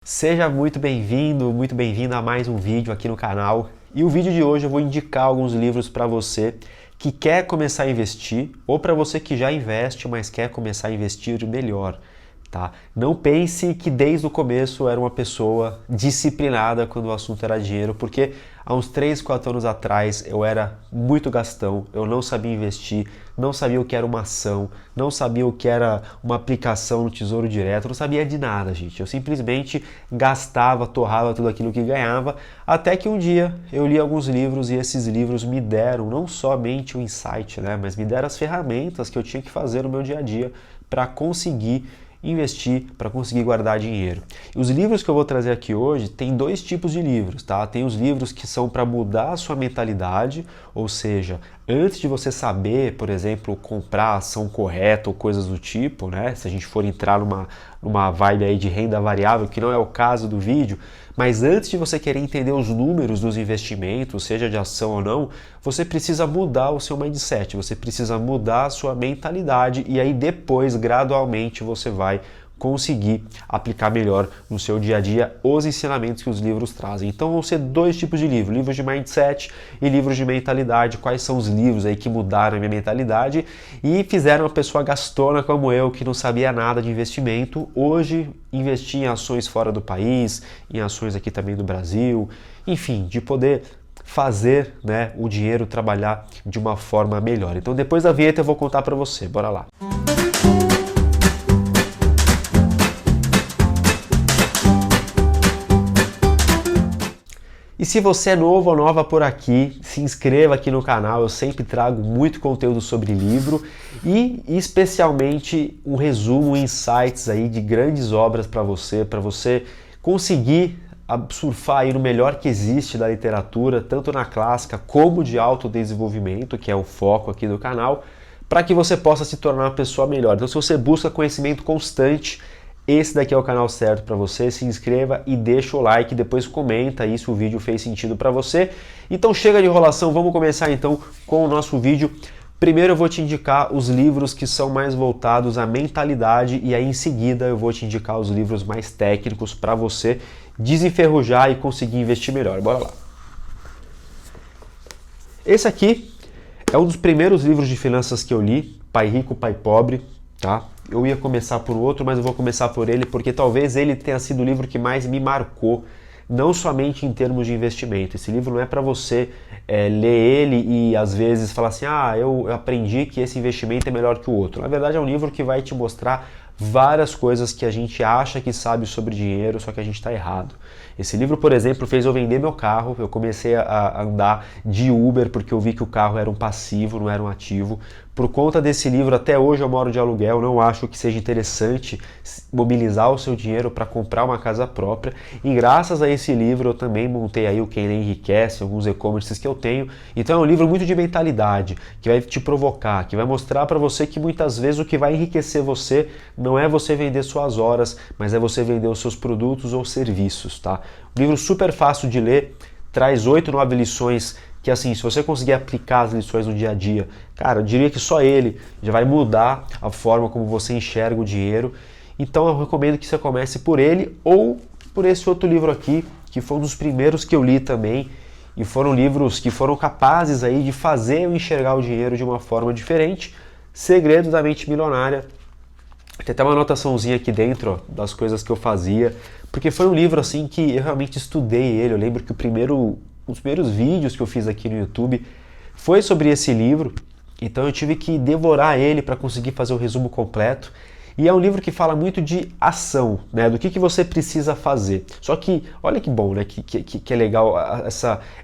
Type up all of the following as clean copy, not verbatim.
Seja muito bem-vindo, muito bem-vinda a mais um vídeo aqui no canal. E o vídeo de hoje eu vou indicar alguns livros para você que quer começar a investir ou para você que já investe, mas quer começar a investir melhor, tá? Não pense que desde o começo eu era uma pessoa disciplinada quando o assunto era dinheiro, porque há uns 3, 4 anos atrás eu era muito gastão, eu não sabia investir, não sabia o que era uma ação, não sabia o que era uma aplicação no Tesouro Direto, não sabia de nada, gente. Eu simplesmente gastava, torrava tudo aquilo que ganhava, até que um dia eu li alguns livros e esses livros me deram não somente o insight, né, mas me deram as ferramentas que eu tinha que fazer no meu dia a dia para conseguir investir, para conseguir guardar dinheiro. E os livros que eu vou trazer aqui hoje tem dois tipos de livros, tá? Tem os livros que são para mudar a sua mentalidade, ou seja, antes de você saber, por exemplo, comprar a ação correta ou coisas do tipo, né? Se a gente for entrar numa vibe aí de renda variável, que não é o caso do vídeo, mas antes de você querer entender os números dos investimentos, seja de ação ou não, você precisa mudar o seu mindset, você precisa mudar a sua mentalidade e aí depois, gradualmente, você vai conseguir aplicar melhor no seu dia a dia os ensinamentos que os livros trazem. Então vão ser dois tipos de livros, livros de mindset e livros de mentalidade. Quais são os livros aí que mudaram a minha mentalidade e fizeram uma pessoa gastona como eu, que não sabia nada de investimento, hoje investir em ações fora do país, em ações aqui também do Brasil, enfim, de poder fazer, né, o dinheiro trabalhar de uma forma melhor. Então depois da vinheta eu vou contar para você, bora lá. E se você é novo ou nova por aqui, se inscreva aqui no canal, eu sempre trago muito conteúdo sobre livro e especialmente um resumo, insights aí de grandes obras para você conseguir surfar aí no melhor que existe da literatura, tanto na clássica como de autodesenvolvimento, que é o foco aqui do canal, para que você possa se tornar uma pessoa melhor. Então se você busca conhecimento constante, esse daqui é o canal certo para você, se inscreva e deixa o like, depois comenta aí se o vídeo fez sentido para você. Então chega de enrolação, vamos começar então com o nosso vídeo. Primeiro eu vou te indicar os livros que são mais voltados à mentalidade e aí em seguida eu vou te indicar os livros mais técnicos para você desenferrujar e conseguir investir melhor. Bora lá. Esse aqui é um dos primeiros livros de finanças que eu li, Pai Rico, Pai Pobre, tá? Eu ia começar por outro, mas eu vou começar por ele porque talvez ele tenha sido o livro que mais me marcou, não somente em termos de investimento. Esse livro não é para você ler ele e às vezes falar assim, eu aprendi que esse investimento é melhor que o outro. Na verdade é um livro que vai te mostrar várias coisas que a gente acha que sabe sobre dinheiro, só que a gente está errado. Esse livro, por exemplo, fez eu vender meu carro, eu comecei a andar de Uber porque eu vi que o carro era um passivo, não era um ativo. Por conta desse livro, até hoje eu moro de aluguel, não acho que seja interessante mobilizar o seu dinheiro para comprar uma casa própria. E graças a esse livro eu também montei aí o Quem Lê Enriquece, alguns e-commerces que eu tenho. Então é um livro muito de mentalidade, que vai te provocar, que vai mostrar para você que muitas vezes o que vai enriquecer você não é você vender suas horas, mas é você vender os seus produtos ou serviços, tá? Um livro super fácil de ler, traz 8, 9 lições que assim, se você conseguir aplicar as lições no dia a dia, cara, eu diria que só ele já vai mudar a forma como você enxerga o dinheiro. Então eu recomendo que você comece por ele ou por esse outro livro aqui, que foi um dos primeiros que eu li também, e foram livros que foram capazes aí de fazer eu enxergar o dinheiro de uma forma diferente. Segredo da Mente Milionária. Tem até uma anotaçãozinha aqui dentro, ó, das coisas que eu fazia, porque foi um livro assim que eu realmente estudei ele. Eu lembro que os primeiros vídeos que eu fiz aqui no YouTube foi sobre esse livro, então eu tive que devorar ele para conseguir fazer o resumo completo. E é um livro que fala muito de ação, né? Do que você precisa fazer. Só que, olha que bom, né? Que é legal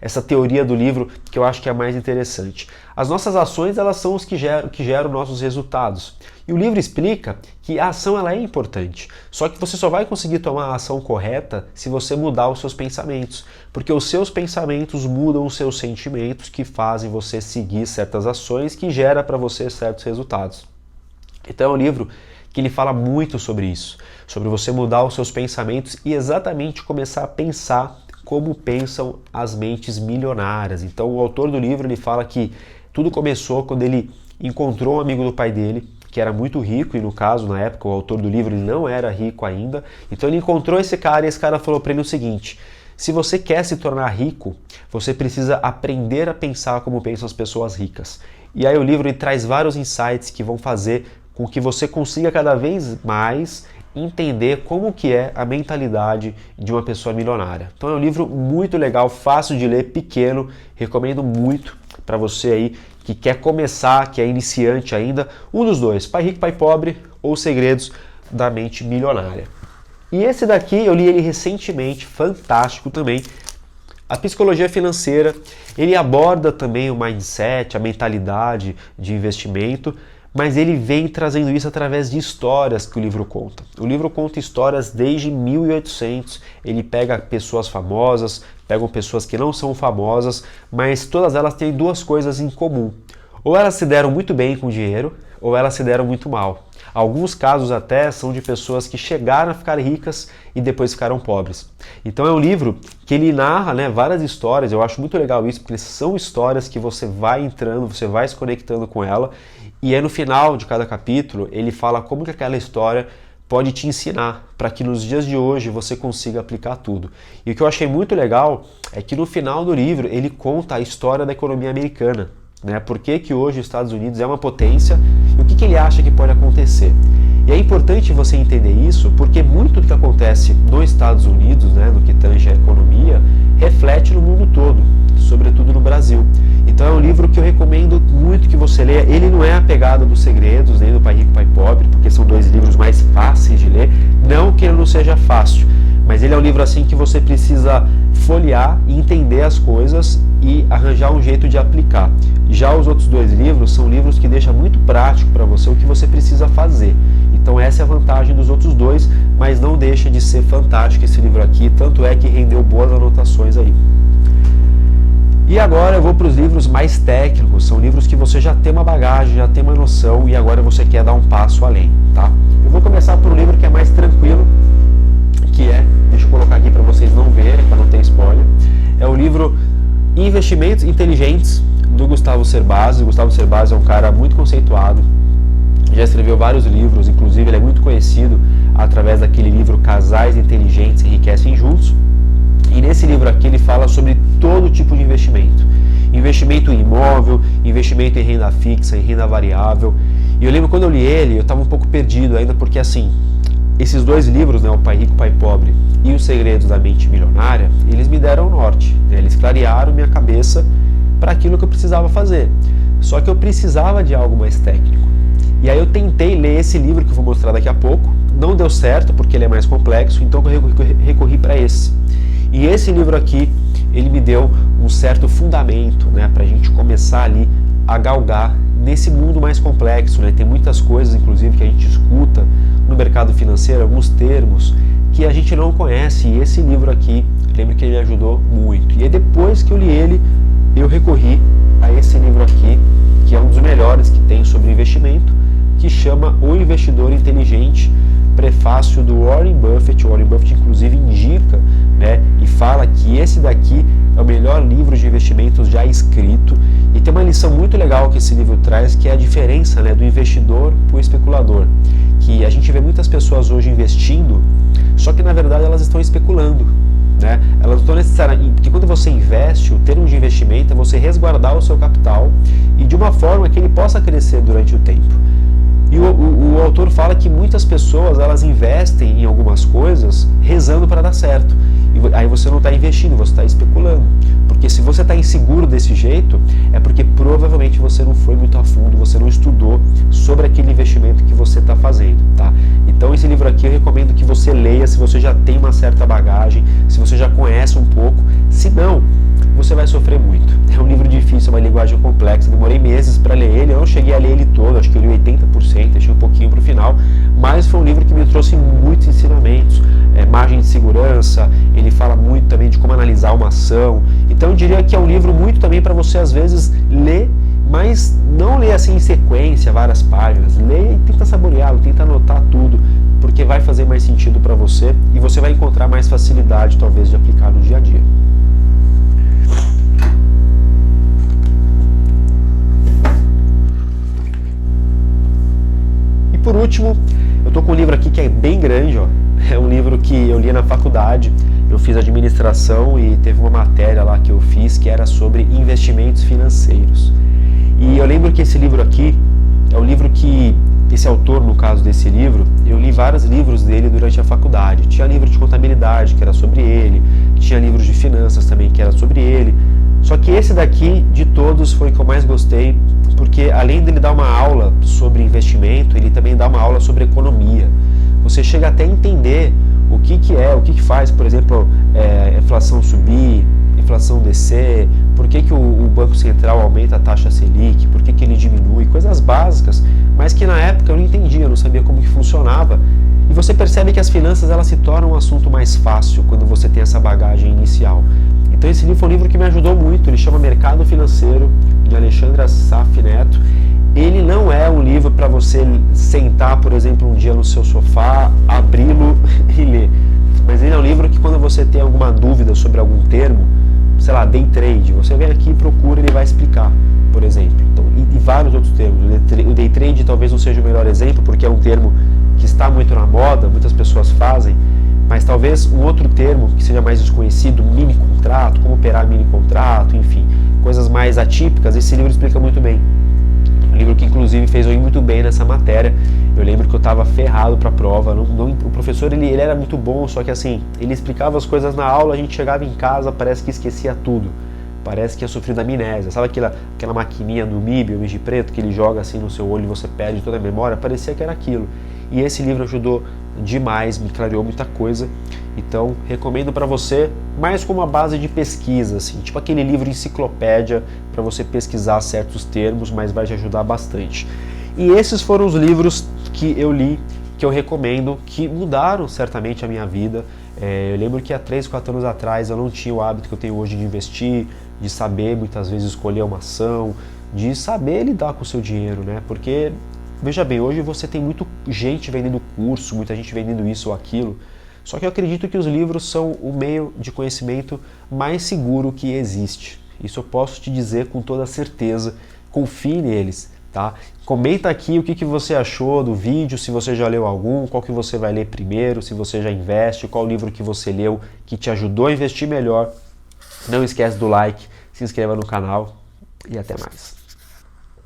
essa teoria do livro, que eu acho que é a mais interessante. As nossas ações, elas são os que geram nossos resultados. E o livro explica que a ação ela é importante. Só que você só vai conseguir tomar a ação correta se você mudar os seus pensamentos. Porque os seus pensamentos mudam os seus sentimentos, que fazem você seguir certas ações, que gera para você certos resultados. Então é um livro que ele fala muito sobre isso, sobre você mudar os seus pensamentos e exatamente começar a pensar como pensam as mentes milionárias. Então o autor do livro ele fala que tudo começou quando ele encontrou um amigo do pai dele, que era muito rico, e no caso, na época, o autor do livro ele não era rico ainda. Então ele encontrou esse cara e esse cara falou para ele o seguinte: se você quer se tornar rico, você precisa aprender a pensar como pensam as pessoas ricas. E aí o livro ele traz vários insights que vão fazer com que você consiga cada vez mais entender como que é a mentalidade de uma pessoa milionária. Então é um livro muito legal, fácil de ler, pequeno, recomendo muito para você aí que quer começar, que é iniciante ainda, um dos dois, Pai Rico, Pai Pobre ou Segredos da Mente Milionária. E esse daqui eu li ele recentemente, fantástico também, A Psicologia Financeira. Ele aborda também o mindset, a mentalidade de investimento, mas ele vem trazendo isso através de histórias que o livro conta. O livro conta histórias desde 1800, ele pega pessoas famosas, pegam pessoas que não são famosas, mas todas elas têm duas coisas em comum. Ou elas se deram muito bem com dinheiro, ou elas se deram muito mal. Alguns casos até são de pessoas que chegaram a ficar ricas e depois ficaram pobres. Então é um livro que ele narra, né, várias histórias. Eu acho muito legal isso, porque são histórias que você vai entrando, você vai se conectando com ela, e aí no final de cada capítulo ele fala como que aquela história pode te ensinar para que nos dias de hoje você consiga aplicar tudo. E o que eu achei muito legal é que no final do livro ele conta a história da economia americana. Né? Por que que hoje os Estados Unidos é uma potência e o que ele acha que pode acontecer. E é importante você entender isso porque muito do que acontece nos Estados Unidos, né, no que tange a economia, reflete no mundo todo, sobretudo no Brasil. Então é um livro que eu recomendo muito que você leia. Ele não é a pegada dos Segredos, nem do Pai Rico, Pai Pobre, porque são dois livros mais fáceis de ler. Não que ele não seja fácil, mas ele é um livro assim que você precisa folhear e entender as coisas e arranjar um jeito de aplicar. Já os outros dois livros são livros que deixam muito prático para você o que você precisa fazer. Então essa é a vantagem dos outros dois, mas não deixa de ser fantástico esse livro aqui, tanto é que rendeu boas anotações aí. E agora eu vou para os livros mais técnicos, são livros que você já tem uma bagagem, já tem uma noção e agora você quer dar um passo além, tá? Eu vou começar por um livro que é mais tranquilo, que é, deixa eu colocar aqui para vocês não verem, para não ter spoiler, é o livro Investimentos Inteligentes, do Gustavo Cerbasi. O Gustavo Cerbasi é um cara muito conceituado, já escreveu vários livros, inclusive ele é muito conhecido através daquele livro Casais Inteligentes Enriquecem Juntos. E nesse livro aqui ele fala sobre todo tipo de investimento. Investimento em imóvel, investimento em renda fixa, em renda variável. E eu lembro quando eu li ele, eu estava um pouco perdido ainda, porque assim, esses dois livros, né, O Pai Rico, Pai Pobre e Os Segredos da Mente Milionária, eles me deram o norte, né, eles clarearam minha cabeça para aquilo que eu precisava fazer. Só que eu precisava de algo mais técnico. E aí eu tentei ler esse livro que eu vou mostrar daqui a pouco, não deu certo porque ele é mais complexo, então eu recorri para esse. E esse livro aqui, ele me deu um certo fundamento, né, para a gente começar ali a galgar nesse mundo mais complexo, né? Tem muitas coisas, inclusive, que a gente escuta no mercado financeiro, alguns termos que a gente não conhece, e esse livro aqui, lembro que ele me ajudou muito. E aí depois que eu li ele, eu recorri a esse livro aqui, que é um dos melhores que tem sobre investimento, que chama O Investidor Inteligente, prefácio do Warren Buffett. O Warren Buffett inclusive indica, né, e fala que esse daqui é o melhor livro de investimentos já escrito. E tem uma lição muito legal que esse livro traz, que é a diferença, né, do investidor para o especulador. Que a gente vê muitas pessoas hoje investindo, só que na verdade elas estão especulando. Né? Elas não estão necessariamente, porque quando você investe, o termo de investimento é você resguardar o seu capital e de uma forma que ele possa crescer durante o tempo. E o autor fala que muitas pessoas elas investem em algumas coisas rezando para dar certo. E aí você não está investindo, você está especulando. Porque se você está inseguro desse jeito, é porque provavelmente você não foi muito a fundo, você não estudou sobre aquele investimento que você está fazendo. Tá? Então esse livro aqui eu recomendo que você leia se você já tem uma certa bagagem, se você já conhece um pouco. Se não, você vai sofrer muito. É um livro difícil, é uma linguagem complexa, demorei meses para ler ele, eu não cheguei a ler ele todo, acho que eu li 80%, deixei um pouquinho para o final, mas foi um livro que me trouxe muitos ensinamentos, margem de segurança, ele fala muito também de como analisar uma ação, então eu diria que é um livro muito também para você às vezes ler, mas não ler assim em sequência, várias páginas, lê e tenta saboreá-lo, tenta anotar tudo, porque vai fazer mais sentido para você e você vai encontrar mais facilidade talvez de aplicar no dia a dia. último, eu tô com um livro aqui que é bem grande, ó. É um livro que eu li na faculdade, eu fiz administração e teve uma matéria lá que eu fiz que era sobre investimentos financeiros. E eu lembro que esse livro aqui é o livro que, esse autor, no caso desse livro, eu li vários livros dele durante a faculdade. Tinha livro de contabilidade, que era sobre ele, tinha livros de finanças também, que era sobre ele. Só que esse daqui, de todos, foi o que eu mais gostei, porque além dele dar uma aula sobre investimento, ele também dá uma aula sobre economia. Você chega até a entender o que faz, por exemplo, inflação subir, inflação descer, por que o Banco Central aumenta a taxa Selic, por que ele diminui, coisas básicas, mas que na época eu não entendia, eu não sabia como que funcionava. E você percebe que as finanças elas se tornam um assunto mais fácil quando você tem essa bagagem inicial. Então esse livro foi um livro que me ajudou muito, ele chama Mercado Financeiro, de Alexandre Assaf Neto. Ele não é um livro para você sentar, por exemplo, um dia no seu sofá, abri-lo e ler. Mas ele é um livro que quando você tem alguma dúvida sobre algum termo, sei lá, day trade, você vem aqui e procura, ele vai explicar, por exemplo. Então, e vários outros termos. O day trade talvez não seja o melhor exemplo, porque é um termo que está muito na moda, muitas pessoas fazem, mas talvez um outro termo que seja mais desconhecido, mini contrato, como operar mini contrato, enfim, coisas mais atípicas, esse livro explica muito bem. Um livro que inclusive fez eu ir muito bem nessa matéria. Eu lembro que eu estava ferrado para a prova, o professor ele era muito bom, só que assim, ele explicava as coisas na aula, a gente chegava em casa, parece que esquecia tudo. Parece que ia sofrer da amnésia. Sabe aquela maquininha do MIB, o MIB preto, que ele joga assim no seu olho e você perde toda a memória? Parecia que era aquilo. E esse livro ajudou demais, me clareou muita coisa. Então, recomendo para você, mais como uma base de pesquisa, assim, tipo aquele livro enciclopédia para você pesquisar certos termos, mas vai te ajudar bastante. E esses foram os livros que eu li, que eu recomendo, que mudaram certamente a minha vida. Eu lembro que há 3, 4 anos atrás eu não tinha o hábito que eu tenho hoje de investir, de saber muitas vezes escolher uma ação, de saber lidar com o seu dinheiro, né? Porque, veja bem, hoje você tem muita gente vendendo curso, muita gente vendendo isso ou aquilo, só que eu acredito que os livros são o meio de conhecimento mais seguro que existe. Isso eu posso te dizer com toda certeza, confie neles, tá? Comenta aqui o que você achou do vídeo, se você já leu algum, qual que você vai ler primeiro, se você já investe, qual livro que você leu que te ajudou a investir melhor. Não esquece do like, se inscreva no canal e até mais.